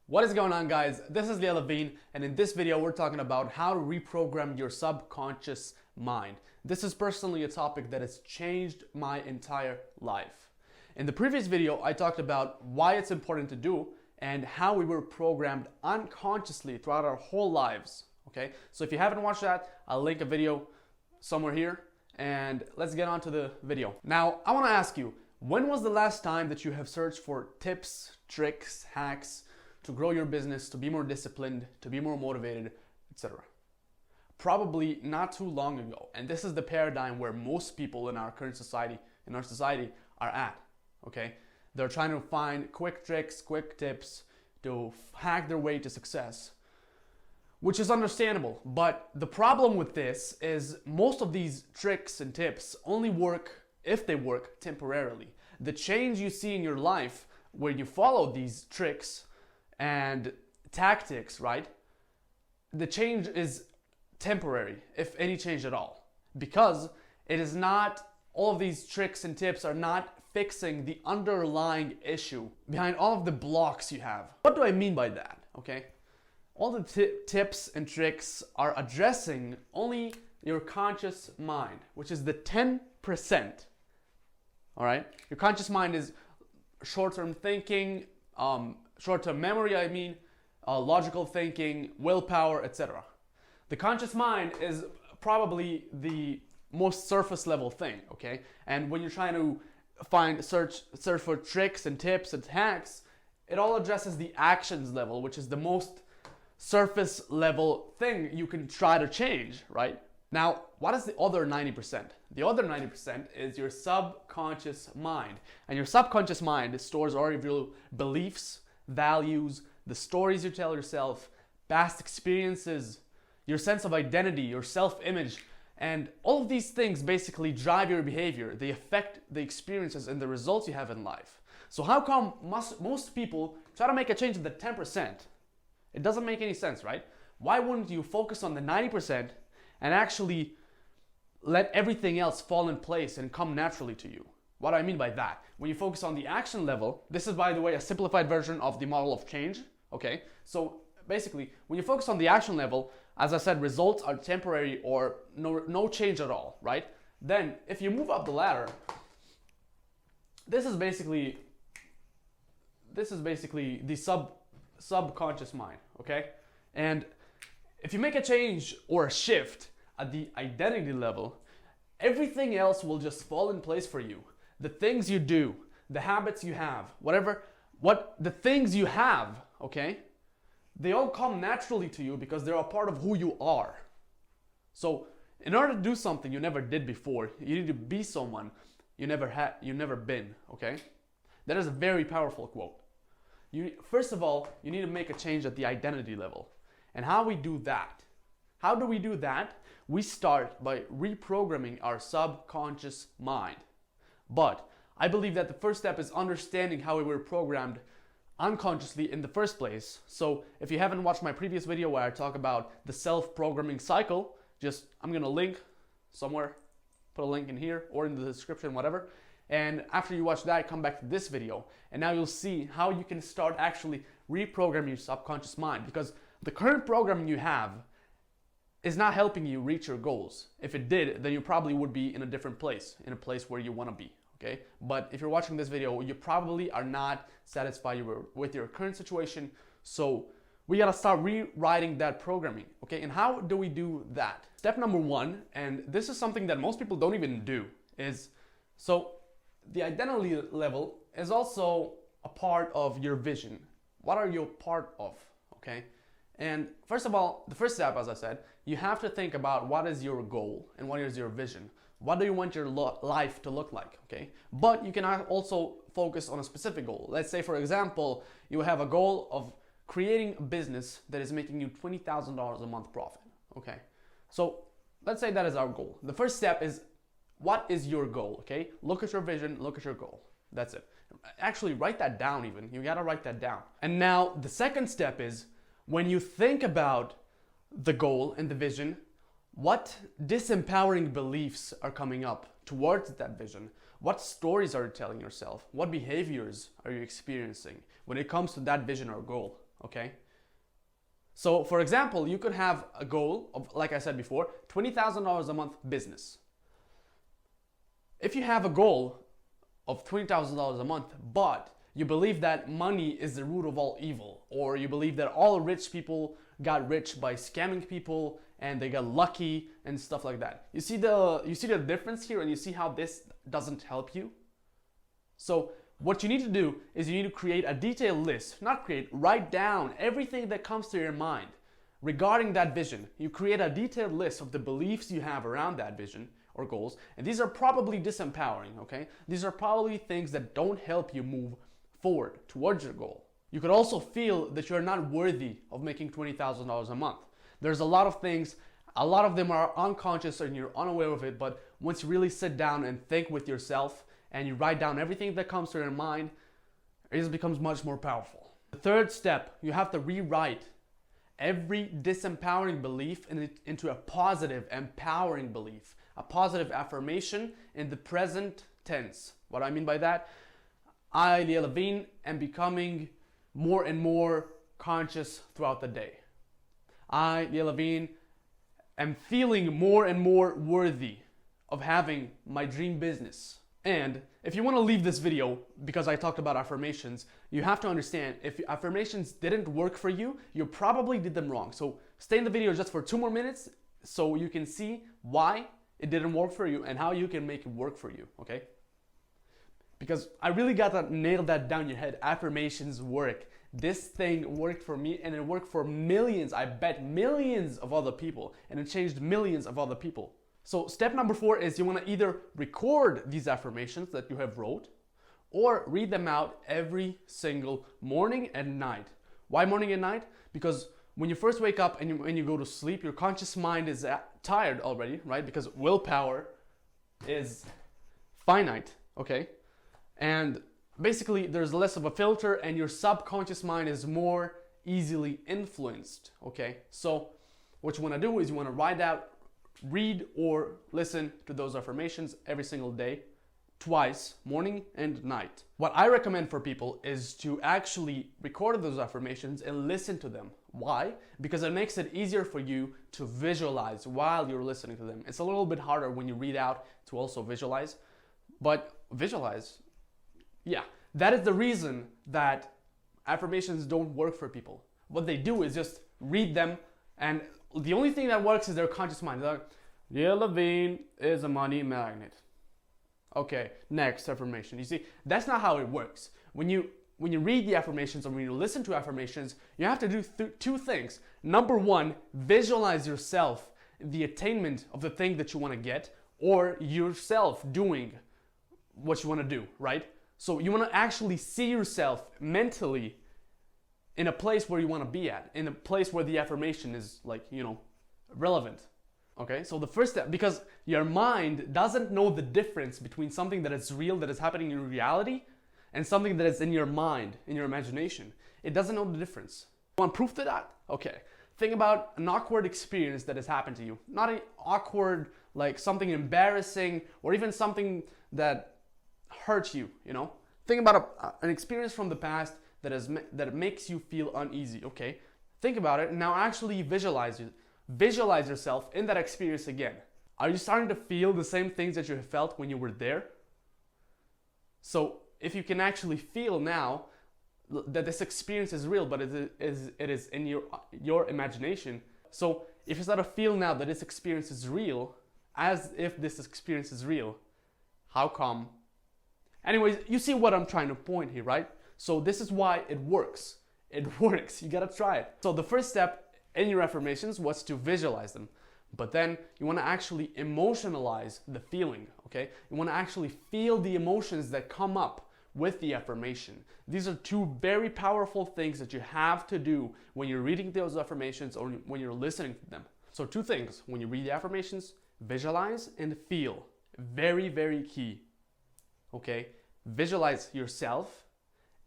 What is going on, guys? This is Levine, and in this video we're talking about how to reprogram your subconscious mind. This is personally a topic that has changed my entire life. In the previous video I talked about why it's important to do and how we were programmed unconsciously throughout our whole lives. Okay, so if you haven't watched that, I'll link a video somewhere here, and let's get on to the video. Now I want to ask you, when was the last time that you have searched for tips, tricks, hacks to grow your business, to be more disciplined, to be more motivated, etc.? Probably not too long ago. And this is the paradigm where most people in our current society, are at. Okay? They're trying to find quick tricks, quick tips to hack their way to success, which is understandable. But the problem with this is most of these tricks and tips only work if they work temporarily. The change you see in your life where you follow these tricks and tactics, right? The change is temporary, if any change at all, because it is not, all of these tricks and tips are not fixing the underlying issue behind all of the blocks you have. What do I mean by that? Okay, all the tips and tricks are addressing only your conscious mind, which is the 10%. All right, your conscious mind is short-term thinking, short-term memory, logical thinking, willpower, etc. The conscious mind is probably the most surface level thing, okay? And when you're trying to search for tricks and tips and hacks, it all addresses the actions level, which is the most surface level thing you can try to change, right? Now, what is the other 90%? The other 90% is your subconscious mind. And your subconscious mind stores all of your beliefs, values, the stories you tell yourself, past experiences, your sense of identity, your self-image, and all of these things basically drive your behavior. They affect the experiences and the results you have in life. So how come most people try to make a change in the 10%? It doesn't make any sense, right? Why wouldn't you focus on the 90% and actually let everything else fall in place and come naturally to you? What do I mean by that? When you focus on the action level, this is, by the way, a simplified version of the model of change, okay? So basically, when you focus on the action level, as I said, results are temporary or no change at all, right? Then, if you move up the ladder, this is basically the subconscious mind, okay? And if you make a change or a shift at the identity level, everything else will just fall in place for you. The things you do, the habits you have, the things you have, okay? They all come naturally to you because they're a part of who you are. So, in order to do something you never did before, you need to be someone you never been, okay? That is a very powerful quote. First of all, you need to make a change at the identity level. And how we do that? How do we do that? We start by reprogramming our subconscious mind. But I believe that the first step is understanding how we were programmed unconsciously in the first place. So if you haven't watched my previous video where I talk about the self-programming cycle, I'm gonna link somewhere, put a link in here or in the description, whatever. And after you watch that, come back to this video. And now you'll see how you can start actually reprogramming your subconscious mind, because the current programming you have is not helping you reach your goals. If it did, then you probably would be in a different place, in a place where you want to be, okay? But if you're watching this video, you probably are not satisfied with your current situation, so we gotta start rewriting that programming, okay? And how do we do that? Step number one, and this is something that most people don't even do, is, so the identity level is also a part of your vision. What are you a part of, okay? And first of all, the first step, as I said, you have to think about what is your goal and what is your vision. What do you want your life to look like, okay? But you can also focus on a specific goal. Let's say, for example, you have a goal of creating a business that is making you $20,000 a month profit, okay? So let's say that is our goal. The first step is, what is your goal, okay? Look at your vision, look at your goal. That's it. Actually, write that down even. You gotta write that down. And now the second step is, when you think about the goal and the vision, what disempowering beliefs are coming up towards that vision? What stories are you telling yourself? What behaviors are you experiencing when it comes to that vision or goal? okay? So for example, you could have a goal of, like I said before, $20,000 a month business. If you have a goal of $20,000 a month, but you believe that money is the root of all evil, or you believe that all rich people got rich by scamming people and they got lucky and stuff like that. You see the difference here, and you see how this doesn't help you? So what you need to do is you need to create a detailed list, write down everything that comes to your mind regarding that vision. You create a detailed list of the beliefs you have around that vision or goals, and these are probably disempowering, okay? These are probably things that don't help you move forward towards your goal. You could also feel that you're not worthy of making $20,000 a month. There's a lot of things, a lot of them are unconscious and you're unaware of it, but once you really sit down and think with yourself and you write down everything that comes to your mind, it just becomes much more powerful. The third step, you have to rewrite every disempowering belief into a positive, empowering belief, a positive affirmation in the present tense. What I mean by that, I, Leah Levine, am becoming more and more conscious throughout the day. I, Leah Levine, am feeling more and more worthy of having my dream business. And if you want to leave this video because I talked about affirmations, you have to understand if affirmations didn't work for you, you probably did them wrong. So stay in the video just for 2 more minutes so you can see why it didn't work for you and how you can make it work for you, okay? Because I really got to nail that down your head. Affirmations work. This thing worked for me, and it worked for millions, I bet millions of other people, and it changed millions of other people. So step number 4 is you want to either record these affirmations that you have wrote or read them out every single morning and night. Why morning and night? Because when you first wake up and when you go to sleep, your conscious mind is tired already, right? Because willpower is finite, okay? And basically there's less of a filter and your subconscious mind is more easily influenced, okay? So what you want to do is you want to write out, read or listen to those affirmations every single day, twice, morning and night. What I recommend for people is to actually record those affirmations and listen to them. Why? Because it makes it easier for you to visualize while you're listening to them. It's a little bit harder when you read out to also visualize, but visualize. Yeah, that is the reason that affirmations don't work for people. What they do is just read them, and the only thing that works is their conscious mind. They're like, Leah Levine is a money magnet. Okay, next affirmation. You see, that's not how it works. When you read the affirmations or when you listen to affirmations, you have to do 2 things. Number 1, visualize yourself the attainment of the thing that you want to get, or yourself doing what you want to do, right? So you want to actually see yourself mentally in a place where you want to be at, in a place where the affirmation is like, relevant. Okay, so the first step, because your mind doesn't know the difference between something that is real, that is happening in reality, and something that is in your mind, in your imagination. It doesn't know the difference. You want proof to that? Okay, think about an awkward experience that has happened to you. Not an awkward, like something embarrassing, or even something that hurt you, Think about an experience from the past that makes you feel uneasy, okay? Think about it, and now actually visualize it. Visualize yourself in that experience again. Are you starting to feel the same things that you felt when you were there? So if you can actually feel now that this experience is real, but it is in your imagination. So if you start to feel now that this experience is real, as if this experience is real, how come? Anyways, you see what I'm trying to point here, right? So this is why it works. It works. You gotta try it. So the first step in your affirmations was to visualize them. But then you want to actually emotionalize the feeling, okay? You want to actually feel the emotions that come up with the affirmation. These are 2 very powerful things that you have to do when you're reading those affirmations or when you're listening to them. So 2 things, when you read the affirmations, visualize and feel. Very, very key, okay? Visualize yourself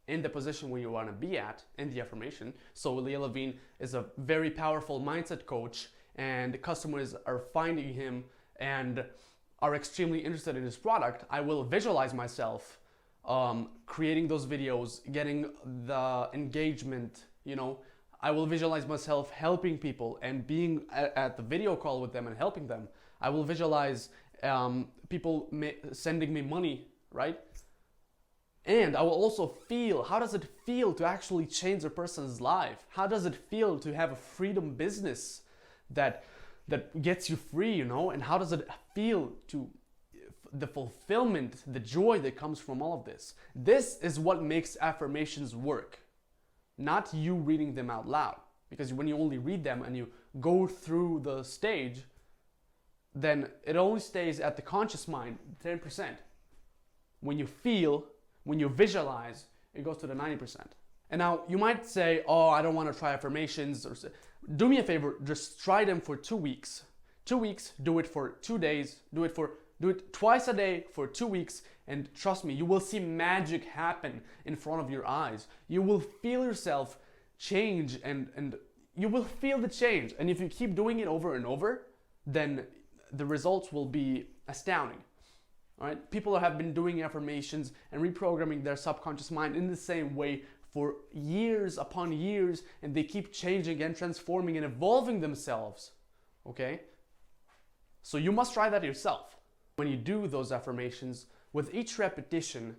in the position where you want to be at in the affirmation. So Leah Levine is a very powerful mindset coach, and the customers are finding him and are extremely interested in his product. I will visualize myself creating those videos, getting the engagement, you know, I will visualize myself helping people and being at the video call with them and helping them. I will visualize people sending me money, right? And I will also feel, how does it feel to actually change a person's life? How does it feel to have a freedom business that gets you free, you know? And how does it feel to the fulfillment, the joy that comes from all of this? This is what makes affirmations work, not you reading them out loud. Because when you only read them and you go through the stage, then it only stays at the conscious mind, 10%. When you feel, when you visualize, it goes to the 90%. And now you might say, oh, I don't want to try affirmations. Or do me a favor, just try them for 2 weeks. 2 weeks, do it for 2 days, do it twice a day for 2 weeks, and trust me, you will see magic happen in front of your eyes. You will feel yourself change and you will feel the change. And if you keep doing it over and over, then the results will be astounding. All right? People have been doing affirmations and reprogramming their subconscious mind in the same way for years upon years, and they keep changing and transforming and evolving themselves. Okay? So you must try that yourself. When you do those affirmations, with each repetition,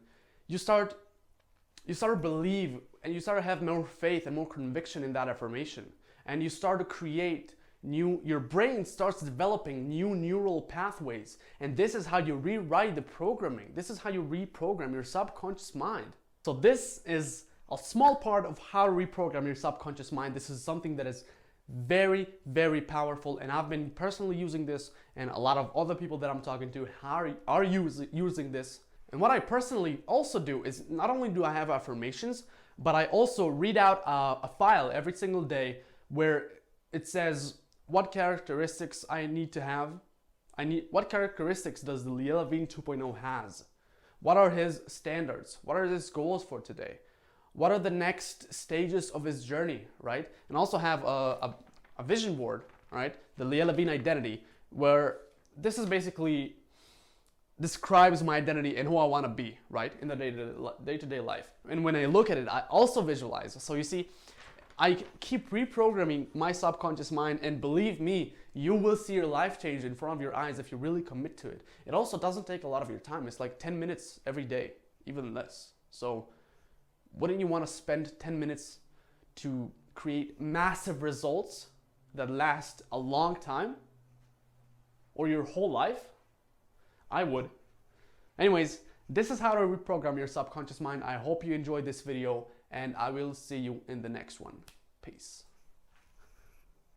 you start to believe, and you start to have more faith and more conviction in that affirmation. And you start to create your brain starts developing new neural pathways. And this is how you rewrite the programming. This is how you reprogram your subconscious mind. So this is a small part of how to reprogram your subconscious mind. This is something that is very, very powerful, and I've been personally using this, and a lot of other people that I'm talking to are using this. And what I personally also do is, not only do I have affirmations, but I also read out a file every single day where it says what characteristics I need to have. What characteristics does the Liel Levine 2.0 has? What are his standards? What are his goals for today? What are the next stages of his journey, right? And also have a vision board, right? The Liel Levine identity, where this is basically describes my identity and who I want to be, right? In the day-to-day life. And when I look at it, I also visualize. So you see, I keep reprogramming my subconscious mind, and believe me, you will see your life change in front of your eyes if you really commit to it. It also doesn't take a lot of your time. It's like 10 minutes every day, even less. So wouldn't you want to spend 10 minutes to create massive results that last a long time? Or your whole life? I would. Anyways, this is how to reprogram your subconscious mind. I hope you enjoyed this video, and I will see you in the next one. Peace.